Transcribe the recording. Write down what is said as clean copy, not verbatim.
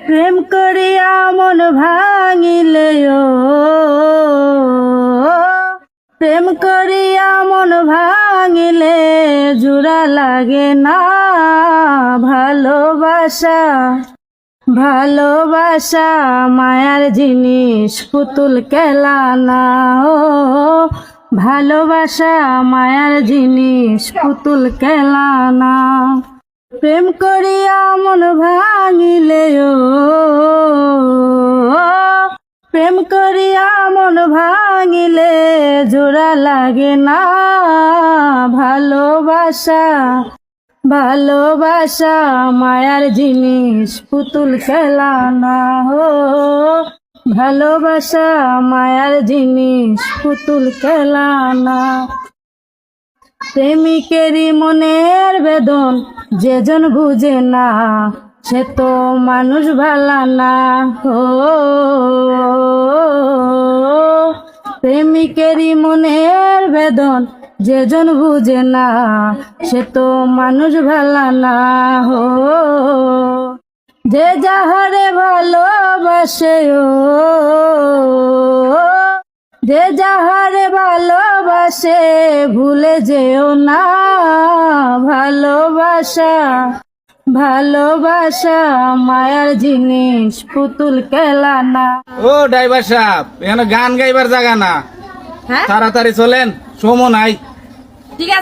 প্রেম করিয়া মন ভাঙিলে ও প্রেম করিয়া মন ভাঙিলে জোড়া লাগে না। ভালোবাসা ভালোবাসা মায়ার জিনিস, পুতুল খেলা না। ও ভালোবাসা মায়ার জিনিস, পুতুল খেলা না। প্রেম করিয়া মন ভাঙিলে ও প্রেম করিয়া মন ভাঙিলে জোড়া লাগে না। ভালোবাসা ভালোবাসা মায়ার জিনিস, পুতুল খেলা না। ও ভালোবাসা মায়ার জিনিস, পুতুল খেলা না। প্রেমিকেরই মনের বেদন যেজন বুঝে না, সে তো মানুষ ভালা না। ও প্রেমিকেরই মনের বেদন যেজন বুঝে না, সে তো মানুষ ভালা না। হো যে যাহারে ভালোবাসে ও যে যাহারে ভালোবাসে ভুলে যেও না। ভালোবাসা ভালোবাসা মায়ার জিনিস, পুতুল খেলা না। ও ড্রাইভার সাহেব, এখানে গান গাইবার জায়গা না, হ্যাঁ তাড়াতাড়ি চলেন, সময় নাই। ঠিক আছে।